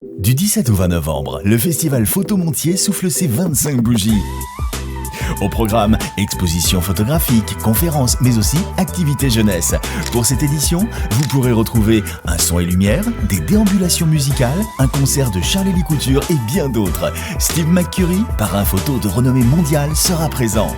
Du 17 au 20 novembre, le festival Photomontier souffle ses 25 bougies. Au programme, expositions photographiques, conférences, mais aussi activités jeunesse. Pour cette édition, vous pourrez retrouver un son et lumière, des déambulations musicales, un concert de Charlie Couture et bien d'autres. Steve McCurry, parrain photo de renommée mondiale, sera présent.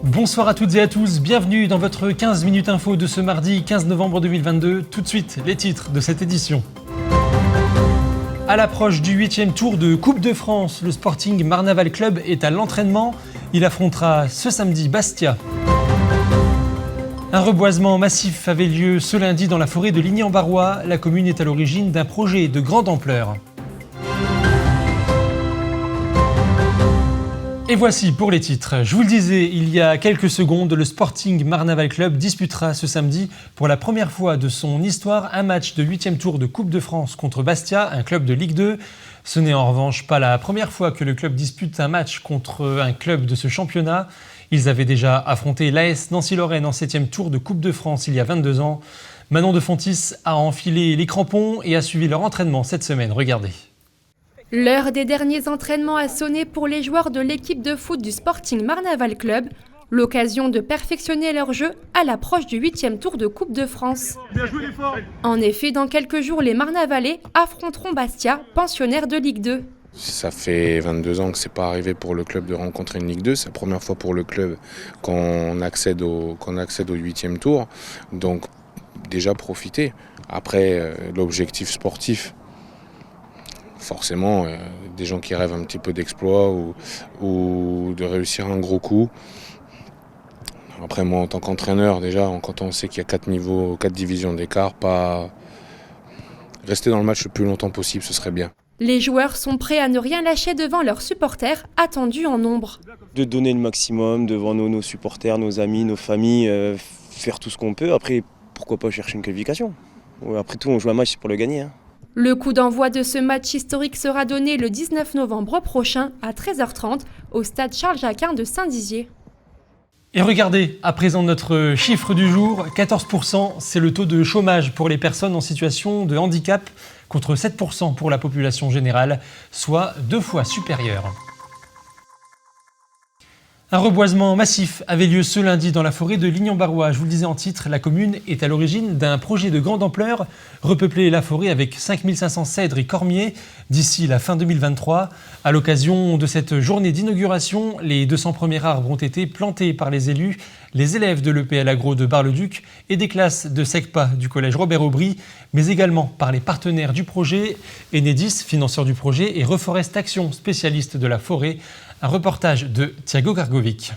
Bonsoir à toutes et à tous, bienvenue dans votre 15 minutes info de ce mardi 15 novembre 2022. Tout de suite, les titres de cette édition. À l'approche du 8e tour de Coupe de France, le Sporting Marnaval Club est à l'entraînement. Il affrontera ce samedi Bastia. Un reboisement massif avait lieu ce lundi dans la forêt de Ligny-en-Barrois. La commune est à l'origine d'un projet de grande ampleur. Et voici pour les titres. Je vous le disais il y a quelques secondes, le Sporting Marnaval Club disputera ce samedi pour la première fois de son histoire un match de 8e tour de Coupe de France contre Bastia, un club de Ligue 2. Ce n'est en revanche pas la première fois que le club dispute un match contre un club de ce championnat. Ils avaient déjà affronté l'AS Nancy-Lorraine en 7e tour de Coupe de France il y a 22 ans. Manon de Fontis a enfilé les crampons et a suivi leur entraînement cette semaine. Regardez. L'heure des derniers entraînements a sonné pour les joueurs de l'équipe de foot du Sporting Marnaval Club. L'occasion de perfectionner leur jeu à l'approche du 8e tour de Coupe de France. En effet, dans quelques jours, les Marnavalais affronteront Bastia, pensionnaire de Ligue 2. Ça fait 22 ans que c'est pas arrivé pour le club de rencontrer une Ligue 2. C'est la première fois pour le club qu'on accède au 8e tour. Donc déjà profiter. Après, l'objectif sportif, forcément, des gens qui rêvent un petit peu d'exploit ou de réussir un gros coup. Après, moi, en tant qu'entraîneur, déjà, quand on sait qu'il y a 4 niveaux, 4 divisions d'écart, pas rester dans le match le plus longtemps possible, ce serait bien. Les joueurs sont prêts à ne rien lâcher devant leurs supporters, attendus en nombre. De donner le maximum devant nos supporters, nos amis, nos familles, faire tout ce qu'on peut. Après, pourquoi pas chercher une qualification. Après tout, on joue un match pour le gagner. Le coup d'envoi de ce match historique sera donné le 19 novembre prochain à 13h30 au stade Charles-Jaquin de Saint-Dizier. Et regardez, à présent notre chiffre du jour, 14%, c'est le taux de chômage pour les personnes en situation de handicap contre 7% pour la population générale, soit 2 fois supérieur. Un reboisement massif avait lieu ce lundi dans la forêt de Ligny-en-Barrois. Je vous le disais en titre, la commune est à l'origine d'un projet de grande ampleur, repeupler la forêt avec 5500 cèdres et cormiers d'ici la fin 2023. À l'occasion de cette journée d'inauguration, les 200 premiers arbres ont été plantés par les élus, les élèves de l'EPL Agro de Bar-le-Duc et des classes de SECPA du collège Robert-Aubry, mais également par les partenaires du projet, Enedis, financeur du projet, et Reforest Action, spécialiste de la forêt. Un reportage de Thiago Gargovic.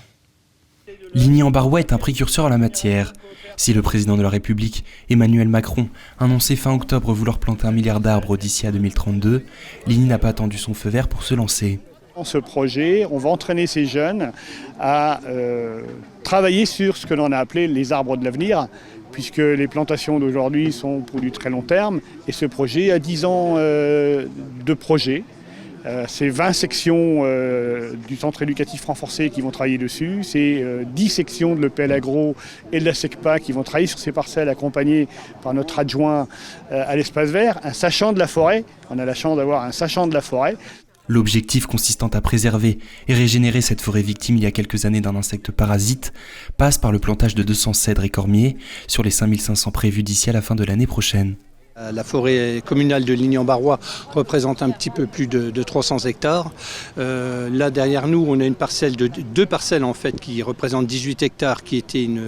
Ligny-en-Barrois est un précurseur en la matière. Si le président de la République, Emmanuel Macron, annonçait fin octobre vouloir planter 1 milliard d'arbres d'ici à 2032, Ligny n'a pas attendu son feu vert pour se lancer. Dans ce projet, on va entraîner ces jeunes à travailler sur ce que l'on a appelé les arbres de l'avenir, puisque les plantations d'aujourd'hui sont pour du très long terme, et ce projet a 10 ans de projet. C'est 20 sections du centre éducatif renforcé qui vont travailler dessus. C'est 10 sections de l'EPL Agro et de la SECPA qui vont travailler sur ces parcelles accompagnées par notre adjoint à l'espace vert, un sachant de la forêt. On a la chance d'avoir un sachant de la forêt. L'objectif consistant à préserver et régénérer cette forêt victime il y a quelques années d'un insecte parasite passe par le plantage de 200 cèdres et cormiers sur les 5500 prévus d'ici à la fin de l'année prochaine. La forêt communale de Ligny-en-Barrois représente un petit peu plus de 300 hectares. Là derrière nous, on a une parcelle de 2 parcelles en fait qui représentent 18 hectares, qui était une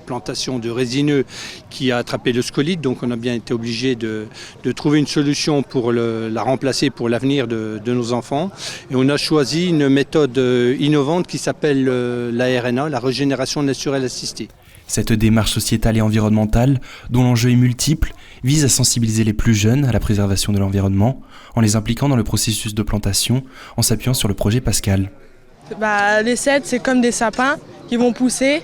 plantation de résineux qui a attrapé le scolyte. Donc on a bien été obligé de trouver une solution pour la remplacer pour l'avenir de nos enfants. Et on a choisi une méthode innovante qui s'appelle la RNA, la régénération naturelle assistée. Cette démarche sociétale et environnementale, dont l'enjeu est multiple, vise à sensibiliser les plus jeunes à la préservation de l'environnement, en les impliquant dans le processus de plantation, en s'appuyant sur le projet Pascal. Les cèdres, c'est comme des sapins qui vont pousser,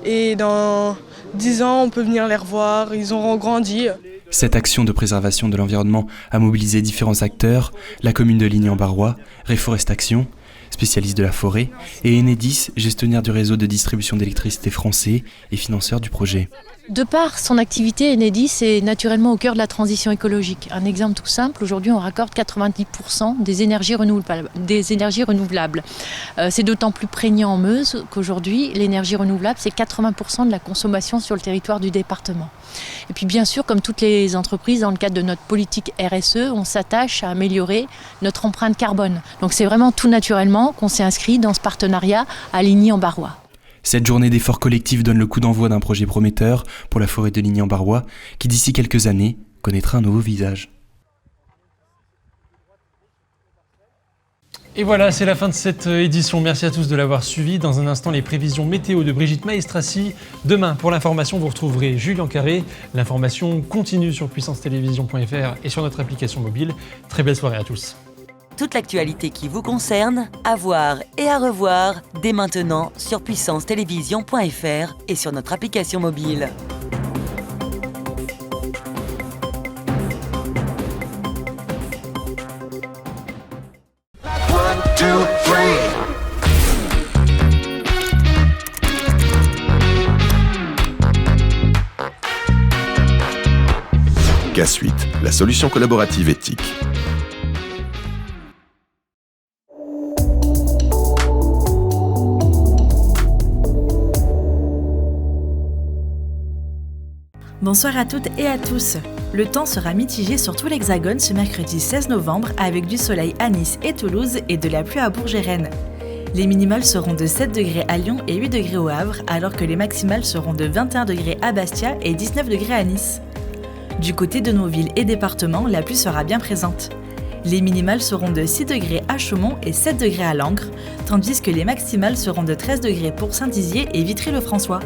et dans 10 ans, on peut venir les revoir, ils auront grandi. Cette action de préservation de l'environnement a mobilisé différents acteurs, la commune de Ligny-en-Barrois, Reforestation, spécialiste de la forêt, et Enedis, gestionnaire du réseau de distribution d'électricité français et financeur du projet. De par son activité, Enedis est naturellement au cœur de la transition écologique. Un exemple tout simple, aujourd'hui on raccorde 90% des énergies renouvelables. C'est d'autant plus prégnant en Meuse qu'aujourd'hui l'énergie renouvelable c'est 80% de la consommation sur le territoire du département. Et puis bien sûr, comme toutes les entreprises, dans le cadre de notre politique RSE, on s'attache à améliorer notre empreinte carbone. Donc c'est vraiment tout naturellement qu'on s'est inscrit dans ce partenariat à Ligny-en-Barrois. Cette journée d'efforts collectifs donne le coup d'envoi d'un projet prometteur pour la forêt de Ligny-en-Barrois qui d'ici quelques années connaîtra un nouveau visage. Et voilà, c'est la fin de cette édition. Merci à tous de l'avoir suivi. Dans un instant, les prévisions météo de Brigitte Maestrassi. Demain, pour l'information, vous retrouverez Julien Carré. L'information continue sur puissancetélévision.fr et sur notre application mobile. Très belle soirée à tous. Toute l'actualité qui vous concerne, à voir et à revoir dès maintenant sur puissancetélévision.fr et sur notre application mobile. K-Suite, la solution collaborative éthique. Bonsoir à toutes et à tous. Le temps sera mitigé sur tout l'Hexagone ce mercredi 16 novembre avec du soleil à Nice et Toulouse et de la pluie à Bourges et Rennes. Les minimales seront de 7 degrés à Lyon et 8 degrés au Havre alors que les maximales seront de 21 degrés à Bastia et 19 degrés à Nice. Du côté de nos villes et départements, la pluie sera bien présente. Les minimales seront de 6 degrés à Chaumont et 7 degrés à Langres, tandis que les maximales seront de 13 degrés pour Saint-Dizier et Vitry-le-François.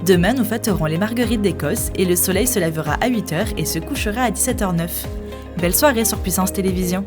Demain, nous fêterons les marguerites d'Écosse et le soleil se lèvera à 8h et se couchera à 17h09. Belle soirée sur Puissance Télévision.